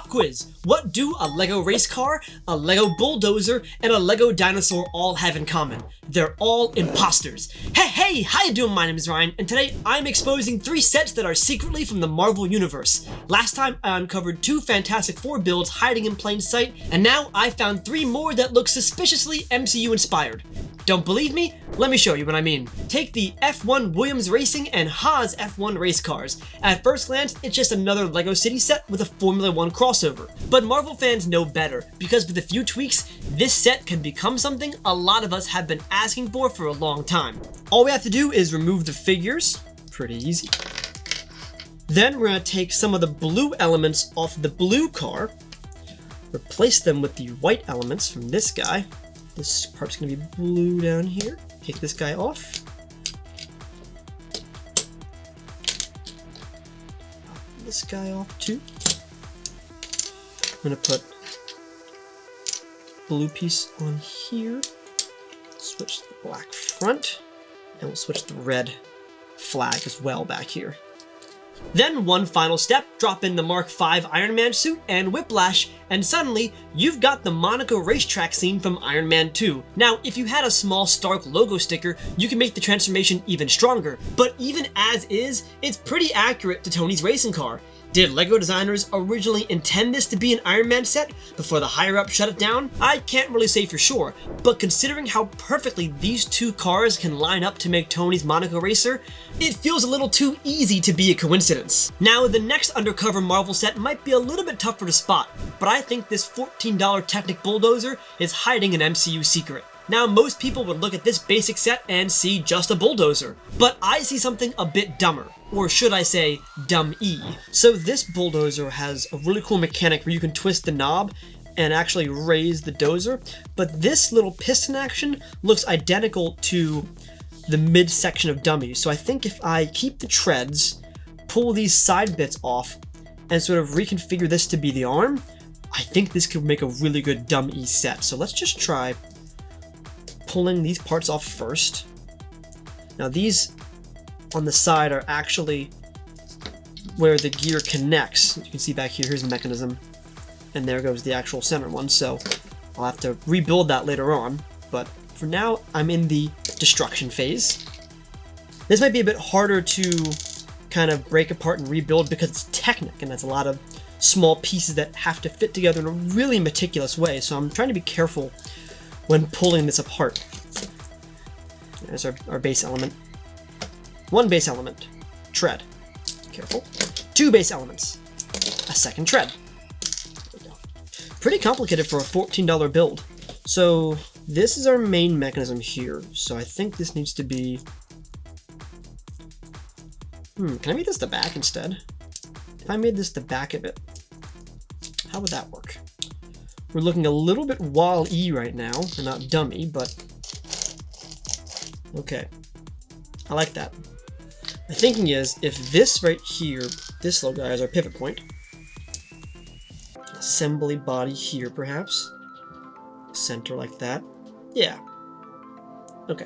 Pop quiz. What do a Lego race car, a Lego bulldozer, and a Lego dinosaur all have in common? They're all imposters. Hey, how you doing? My name is Ryan, and today I'm exposing 3 sets that are secretly from the Marvel Universe. Last time I uncovered 2 Fantastic Four builds hiding in plain sight, and now I found 3 more that look suspiciously MCU-inspired. Don't believe me? Let me show you what I mean. Take the F1 Williams Racing and Haas F1 race cars. At first glance, it's just another Lego City set with a Formula 1 crossover. But Marvel fans know better, because with a few tweaks, this set can become something a lot of us have been asking for a long time. All we have to do is remove the figures. Pretty easy. Then we're going to take some of the blue elements off the blue car, replace them with the white elements from this guy. This part's going to be blue down here. Take this guy off. This guy off too. I'm going to put blue piece on here. Switch the black front. And we'll switch the red flag as well back here. Then one final step, drop in the Mark V Iron Man suit and Whiplash, and suddenly you've got the Monaco racetrack scene from Iron Man 2. Now, if you had a small Stark logo sticker, you can make the transformation even stronger, but even as is, it's pretty accurate to Tony's racing car. Did LEGO designers originally intend this to be an Iron Man set before the higher-up shut it down? I can't really say for sure, but considering how perfectly these 2 cars can line up to make Tony's Monaco racer, it feels a little too easy to be a coincidence. Now, the next undercover Marvel set might be a little bit tougher to spot, but I think this $14 Technic Bulldozer is hiding an MCU secret. Now, most people would look at this basic set and see just a bulldozer, but I see something a bit dumber. Or should I say, DUM-E. So this bulldozer has a really cool mechanic where you can twist the knob and actually raise the dozer, but this little piston action looks identical to the midsection of DUM-E. So I think if I keep the treads, pull these side bits off, and sort of reconfigure this to be the arm, I think this could make a really good DUM-E set. So let's just try pulling these parts off first. Now these on the side are actually where the gear connects. You can see back here, here's the mechanism, and there goes the actual center one, so I'll have to rebuild that later on, but for now I'm in the destruction phase. This might be a bit harder to kind of break apart and rebuild because it's Technic, and that's a lot of small pieces that have to fit together in a really meticulous way, so I'm trying to be careful when pulling this apart. There's our base element. 1 base element, tread. Careful. 2 base elements, a second tread. There we go. Pretty complicated for a $14 build. So this is our main mechanism here. So I think this needs to be... can I make this the back instead? If I made this the back of it, how would that work? We're looking a little bit Wall-E right now, and not DUM-E, but... okay. I like that. My thinking is, if this right here, this little guy is our pivot point, assembly body here perhaps, center like that, yeah, okay.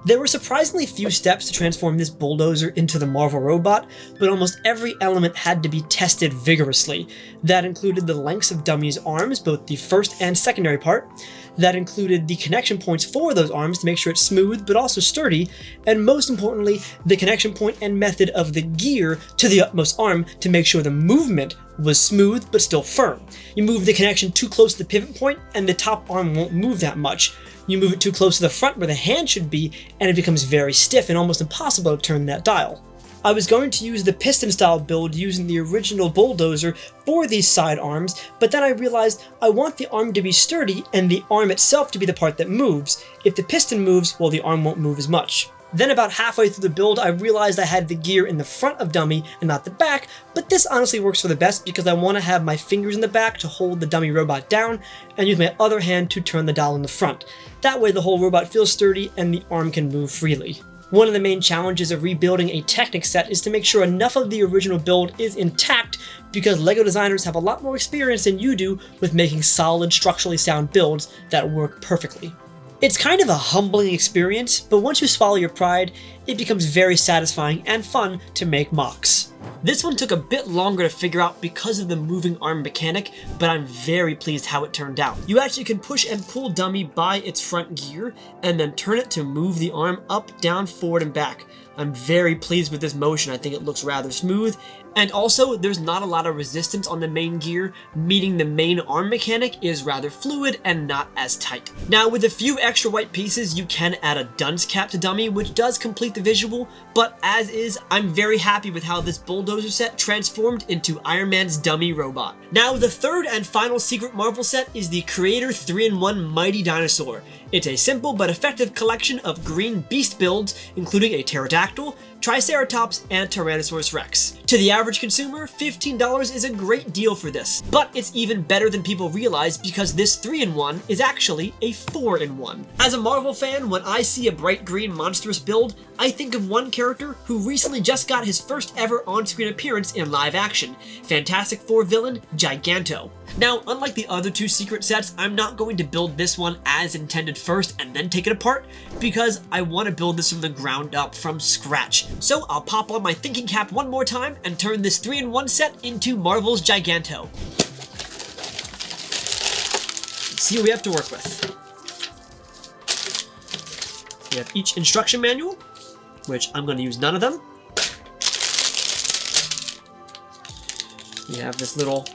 There were surprisingly few steps to transform this bulldozer into the Marvel robot, but almost every element had to be tested vigorously. That included the lengths of DUM-E's arms, both the first and secondary part. That included the connection points for those arms to make sure it's smooth but also sturdy, and most importantly, the connection point and method of the gear to the utmost arm to make sure the movement was smooth but still firm. You move the connection too close to the pivot point and the top arm won't move that much. You move it too close to the front where the hand should be and it becomes very stiff and almost impossible to turn that dial. I was going to use the piston style build using the original bulldozer for these side arms, but then I realized I want the arm to be sturdy and the arm itself to be the part that moves. If the piston moves, well, the arm won't move as much. Then about halfway through the build, I realized I had the gear in the front of DUM-E and not the back, but this honestly works for the best because I want to have my fingers in the back to hold the DUM-E robot down and use my other hand to turn the dial in the front. That way the whole robot feels sturdy and the arm can move freely. One of the main challenges of rebuilding a Technic set is to make sure enough of the original build is intact, because LEGO designers have a lot more experience than you do with making solid, structurally sound builds that work perfectly. It's kind of a humbling experience, but once you swallow your pride, it becomes very satisfying and fun to make mocks. This one took a bit longer to figure out because of the moving arm mechanic, but I'm very pleased how it turned out. You actually can push and pull DUM-E by its front gear and then turn it to move the arm up, down, forward, and back. I'm very pleased with this motion. I think it looks rather smooth. And also, there's not a lot of resistance on the main gear, meaning the main arm mechanic is rather fluid and not as tight. Now, with a few extra white pieces, you can add a dunce cap to DUM-E, which does complete the visual, but as is, I'm very happy with how this bulldozer set transformed into Iron Man's DUM-E robot. Now, the third and final secret Marvel set is the Creator 3-in-1 Mighty Dinosaur. It's a simple but effective collection of green beast builds, including a pterodactyl, triceratops, and Tyrannosaurus Rex. To the average consumer, $15 is a great deal for this, but it's even better than people realize because this 3-in-1 is actually a 4-in-1. As a Marvel fan, when I see a bright green monstrous build, I think of one character who recently just got his first ever on-screen appearance in live action, Fantastic Four villain Giganto. Now, unlike the other two secret sets, I'm not going to build this one as intended first and then take it apart, because I want to build this from the ground up, from scratch. So I'll pop on my thinking cap one more time and turn this 3-in-1 set into Marvel's Giganto. Let's see what we have to work with. We have each instruction manual, which I'm going to use none of them. We have this little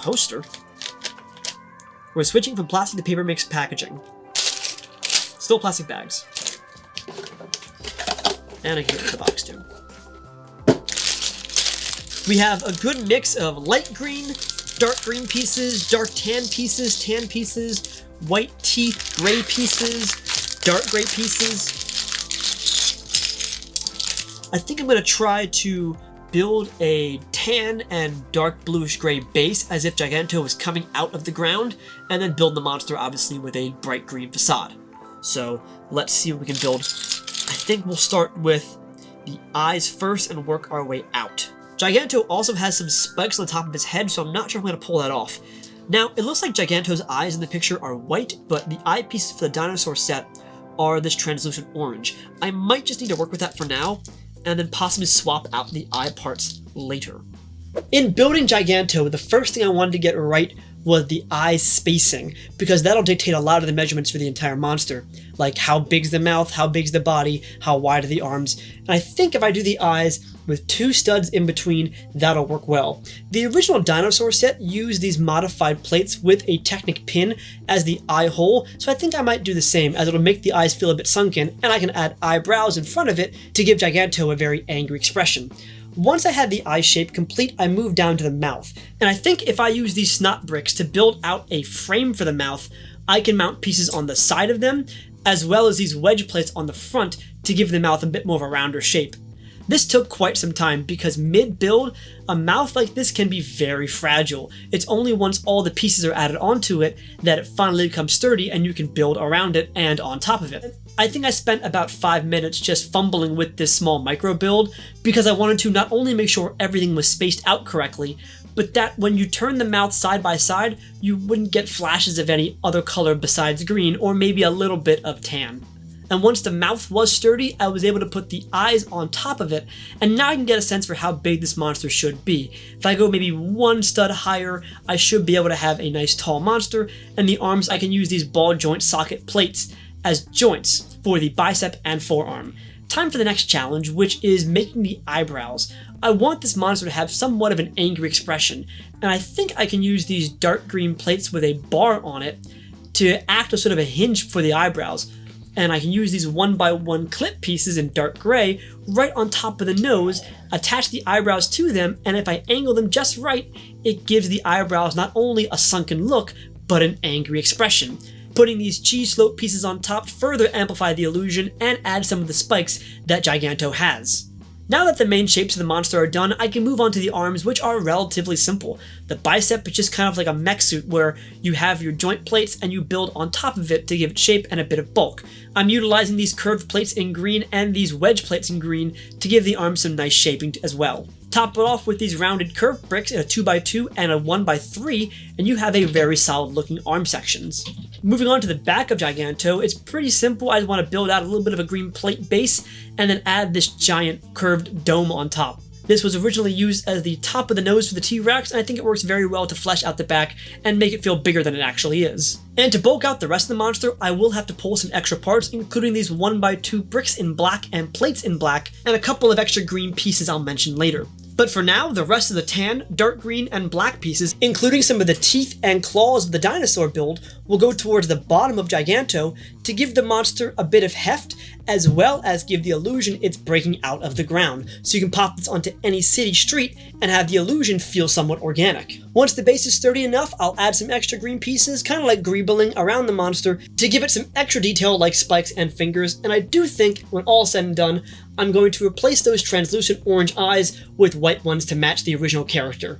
poster. We're switching from plastic to paper mixed packaging. Still plastic bags. And I can get rid of the box too. We have a good mix of light green, dark green pieces, dark tan pieces, white teeth, gray pieces, dark gray pieces. I think I'm going to try to build a tan and dark bluish gray base as if Giganto was coming out of the ground, and then build the monster obviously with a bright green facade. So let's see what we can build. I think we'll start with the eyes first and work our way out. Giganto also has some spikes on the top of his head, so I'm not sure I'm going to pull that off. Now, it looks like Giganto's eyes in the picture are white, but the eye pieces for the dinosaur set are this translucent orange. I might just need to work with that for now, and then possibly swap out the eye parts later. In building Giganto, the first thing I wanted to get right was the eye spacing, because that'll dictate a lot of the measurements for the entire monster, like how big's the mouth, how big's the body, how wide are the arms, and I think if I do the eyes with 2 studs in between, that'll work well. The original dinosaur set used these modified plates with a Technic pin as the eye hole, so I think I might do the same, as it'll make the eyes feel a bit sunken, and I can add eyebrows in front of it to give Giganto a very angry expression. Once I had the eye shape complete, I moved down to the mouth, and I think if I use these snot bricks to build out a frame for the mouth, I can mount pieces on the side of them, as well as these wedge plates on the front to give the mouth a bit more of a rounder shape. This took quite some time because mid-build, a mouth like this can be very fragile. It's only once all the pieces are added onto it that it finally becomes sturdy and you can build around it and on top of it. I think I spent about 5 minutes just fumbling with this small micro build because I wanted to not only make sure everything was spaced out correctly, but that when you turn the mouth side by side, you wouldn't get flashes of any other color besides green or maybe a little bit of tan. And once the mouth was sturdy, I was able to put the eyes on top of it, and now I can get a sense for how big this monster should be. If I go maybe 1 stud higher, I should be able to have a nice tall monster, and the arms I can use these ball joint socket plates as joints for the bicep and forearm. Time for the next challenge, which is making the eyebrows. I want this monster to have somewhat of an angry expression, and I think I can use these dark green plates with a bar on it to act as sort of a hinge for the eyebrows. And I can use these 1x1 clip pieces in dark gray right on top of the nose, attach the eyebrows to them, and if I angle them just right, it gives the eyebrows not only a sunken look, but an angry expression. Putting these cheese slope pieces on top further amplify the illusion and add some of the spikes that Giganto has. Now that the main shapes of the monster are done, I can move on to the arms, which are relatively simple. The bicep is just kind of like a mech suit where you have your joint plates and you build on top of it to give it shape and a bit of bulk. I'm utilizing these curved plates in green and these wedge plates in green to give the arms some nice shaping as well. Top it off with these rounded curved bricks in a 2x2 and a 1x3, and you have a very solid looking arm sections. Moving on to the back of Giganto, it's pretty simple. I just want to build out a little bit of a green plate base and then add this giant curved dome on top. This was originally used as the top of the nose for the T-Rex, and I think it works very well to flesh out the back and make it feel bigger than it actually is. And to bulk out the rest of the monster, I will have to pull some extra parts, including these 1x2 bricks in black and plates in black, and a couple of extra green pieces I'll mention later. But for now, the rest of the tan, dark green, and black pieces, including some of the teeth and claws of the dinosaur build, will go towards the bottom of Giganto to give the monster a bit of heft, as well as give the illusion it's breaking out of the ground, so you can pop this onto any city street and have the illusion feel somewhat organic. Once the base is sturdy enough, I'll add some extra green pieces, kind of like greebling, around the monster to give it some extra detail like spikes and fingers, and I do think, when all said and done, I'm going to replace those translucent orange eyes with white ones to match the original character.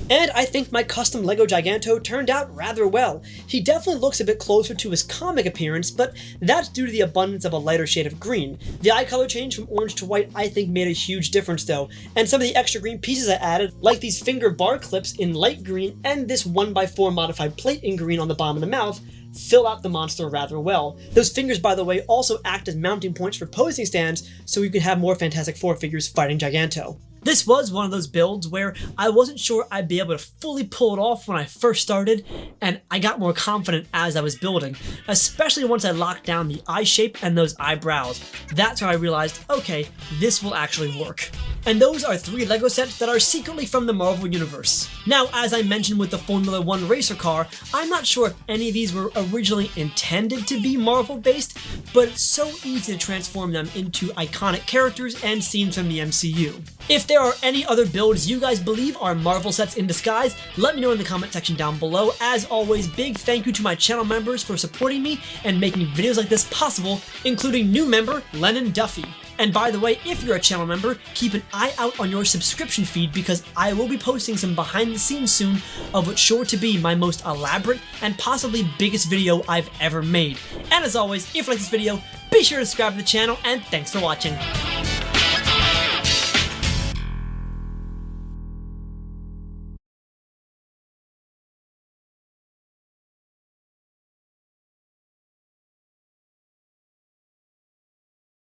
And I think my custom LEGO Giganto turned out rather well. He definitely looks a bit closer to his comic appearance, but that's due to the abundance of a lighter shade of green. The eye color change from orange to white I think made a huge difference though, and some of the extra green pieces I added, like these finger bar clips in light green and this 1x4 modified plate in green on the bottom of the mouth, fill out the monster rather well. Those fingers, by the way, also act as mounting points for posing stands, so you can have more Fantastic Four figures fighting Giganto. This was one of those builds where I wasn't sure I'd be able to fully pull it off when I first started, and I got more confident as I was building, especially once I locked down the eye shape and those eyebrows. That's where I realized, okay, this will actually work. And those are 3 LEGO sets that are secretly from the Marvel Universe. Now, as I mentioned with the Formula 1 racer car, I'm not sure if any of these were originally intended to be Marvel based, but it's so easy to transform them into iconic characters and scenes from the MCU. If there are any other builds you guys believe are Marvel sets in disguise, let me know in the comment section down below. As always, big thank you to my channel members for supporting me and making videos like this possible, including new member Lennon Duffy. And by the way, if you're a channel member, keep an eye out on your subscription feed because I will be posting some behind the scenes soon of what's sure to be my most elaborate and possibly biggest video I've ever made. And as always, if you like this video, be sure to subscribe to the channel, and thanks for watching.